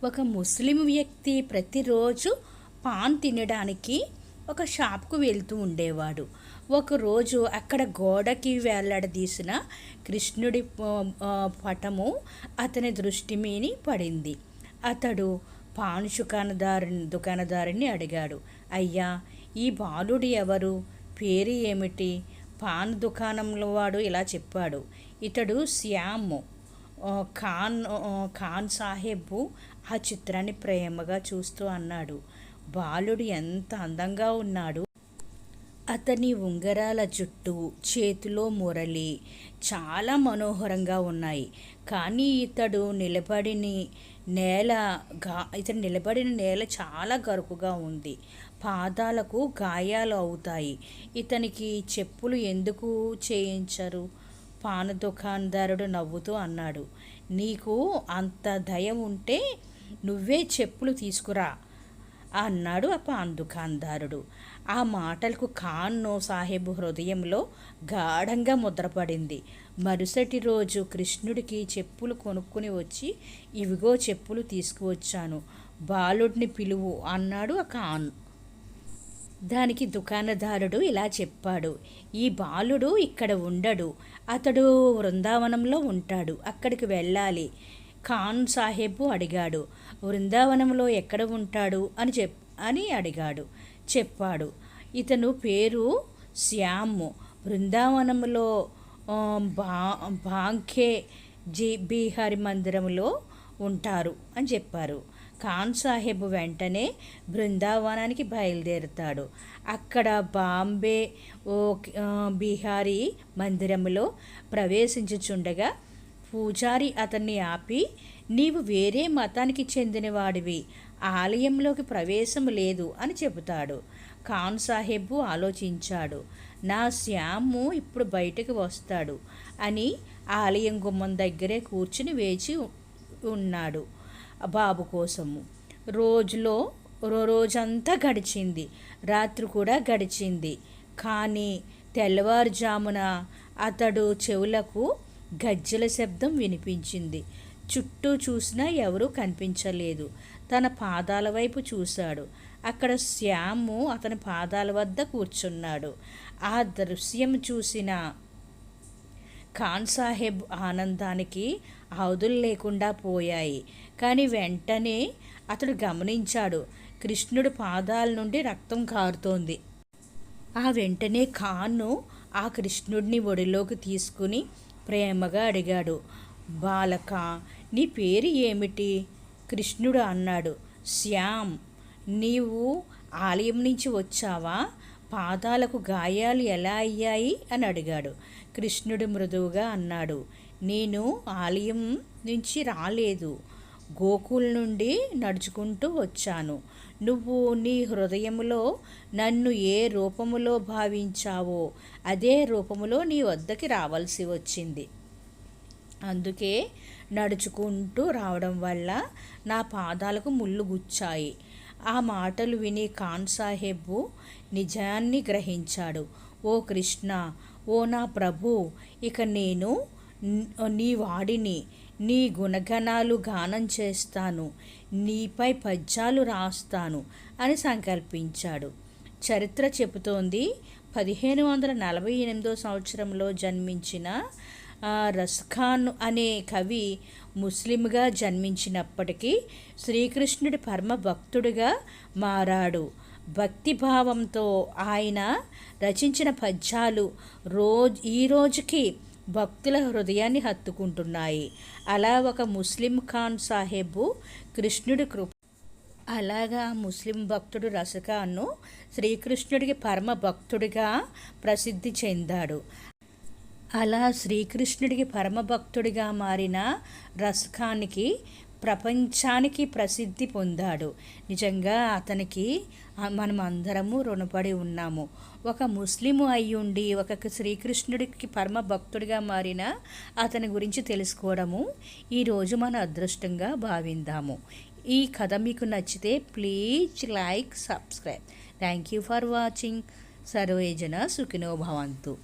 ఒక ముస్లిం వ్యక్తి ప్రతిరోజు పాన్ తినడానికి ఒక షాప్కు వెళ్తూ ఉండేవాడు. ఒకరోజు అక్కడ గోడకి వేలాడదీసిన కృష్ణుడి పటము అతని దృష్టి మీని పడింది. అతడు పాన్ దుకాణదారుని అడిగాడు, అయ్యా, ఈ బాలుడు ఎవరు? పేరు ఏమిటి? పాన్ దుకాణంలో వాడు ఇలా చెప్పాడు, ఇతడు శ్యామ్. ఖాన్ సాహెబ్ ఆ చిత్రాన్ని ప్రేమగా చూస్తూ అన్నాడు, బాలుడు ఎంత అందంగా ఉన్నాడు. అతని ఉంగరాల జుట్టు, చేతిలో మురళి చాలా మనోహరంగా ఉన్నాయి. కానీ ఇతడు నిలబడిన నేల చాలా గరుకుగా ఉంది. పాదాలకు గాయాలు అవుతాయి. ఇతనికి చెప్పులు ఎందుకు చేయించరు? పాన దుకాణదారుడు నవ్వుతూ అన్నాడు, నీకు అంత దయ ఉంటే నువ్వే చెప్పులు తీసుకురా అన్నాడు ఆ పాన్ దుకాణదారుడు. ఆ మాటలకు ఖాన్ సాహెబ్ హృదయంలో గాఢంగా ముద్రపడింది. మరుసటి రోజు కృష్ణుడికి చెప్పులు కొనుక్కుని వచ్చి, ఇవిగో చెప్పులు తీసుకువచ్చాను, బాలుడిని పిలువు అన్నాడు ఆ ఖాన్. దానికి దుకాణదారుడు ఇలా చెప్పాడు, ఈ బాలుడు ఇక్కడ ఉండడు, అతడు బృందావనంలో ఉంటాడు, అక్కడికి వెళ్ళాలి. ఖాన్ సాహెబ్ అడిగాడు, బృందావనంలో ఎక్కడ ఉంటాడు అని అడిగాడు. చెప్పాడు, ఇతను పేరు శ్యామ్, బృందావనంలో బాంకే బిహారీ మందిరంలో ఉంటారు అని చెప్పారు. ఖాన్ సాహెబ్ వెంటనే బృందావనానికి బయలుదేరుతాడు. అక్కడ బాంబే బిహారీ మందిరంలో ప్రవేశించుచుండగా పూజారి అతన్ని ఆపి, నీవు వేరే మతానికి చెందినవాడివి, ఆలయంలోకి ప్రవేశం లేదు అని చెబుతాడు. ఖాన్ సాహెబ్ ఆలోచించాడు, నా శ్యాము ఇప్పుడు బయటకు వస్తాడు అని ఆలయం గుమ్మం దగ్గరే కూర్చుని వేచి ఉన్నాడు బాబు కోసము. రోజంతా గడిచింది, రాత్రి కూడా గడిచింది. కానీ తెల్లవారుజామున అతడు చెవులకు గజ్జెల శబ్దం వినిపించింది. చుట్టూ చూసినా ఎవరూ కనిపించలేదు. తన పాదాల వైపు చూశాడు. అక్కడ శ్యాము అతని పాదాల వద్ద కూర్చున్నాడు. ఆ దృశ్యం చూసిన ఖాన్ సాహెబ్ ఆనందానికి అవధులు లేకుండా పోయాయి. కానీ వెంటనే అతడు గమనించాడు, కృష్ణుడి పాదాల నుండి రక్తం కారుతోంది. ఆ వెంటనే ఖాన్ ఆ కృష్ణుడిని ఒడిలోకి తీసుకుని ప్రేమగా అడిగాడు, బాలక, నీ పేరు ఏమిటి? కృష్ణుడు అన్నాడు, శ్యామ్. నీవు ఆలయం నుంచి వచ్చావా? పాదాలకు గాయాలు ఎలా అయ్యాయి అని అడిగాడు. కృష్ణుడు మృదువుగా అన్నాడు, నేను ఆలయం నుంచి రాలేదు, గోకుల్ నుండి నడుచుకుంటూ వచ్చాను. నువ్వు నీ హృదయంలో నన్ను ఏ రూపములో భావించావో అదే రూపములో నీ వద్దకి రావాల్సి వచ్చింది. అందుకే నడుచుకుంటూ రావడం వల్ల నా పాదాలకు ముళ్ళు గుచ్చాయి. ఆ మాటలు విని ఖాన్ సాహెబ్ నిజాన్ని గ్రహించాడు. ఓ కృష్ణ, ఓ నా ప్రభు, ఇక నేను నీ వాడిని, నీ గుణగణాలు గానం చేస్తాను, నీపై పద్యాలు రాస్తాను అని సంకల్పించాడు. చరిత్ర చెబుతోంది, 1548 సంవత్సరంలో జన్మించిన రస్ఖాన్ అనే కవి ముస్లింగా జన్మించినప్పటికీ శ్రీకృష్ణుడి పరమ భక్తుడిగా మారాడు. భక్తిభావంతో ఆయన రచించిన పద్యాలు ఈ రోజుకి భక్తుల హృదయాన్ని హత్తుకుంటున్నాయి. అలా ఒక ముస్లిం ఖాన్ సాహెబ్ కృష్ణుడి అలాగా ముస్లిం భక్తుడు రస్ఖాన్ శ్రీకృష్ణుడికి పరమ భక్తుడిగా ప్రసిద్ధి చెందాడు. అలా శ్రీకృష్ణుడికి పరమభక్తుడిగా మారిన రస్ఖాన్కి ప్రపంచానికి ప్రసిద్ధి పొందాడు. నిజంగా అతనికి మనం అందరము రుణపడి ఉన్నాము. ఒక ముస్లిము అయ్యుండి ఒక శ్రీకృష్ణుడికి పరమ భక్తుడిగా మారిన అతని గురించి తెలుసుకోవడము ఈరోజు మన అదృష్టంగా భావిందాము. ఈ కథ మీకు నచ్చితే please like, subscribe. Thank you for watching. Survey జన సుఖినో భవంతు.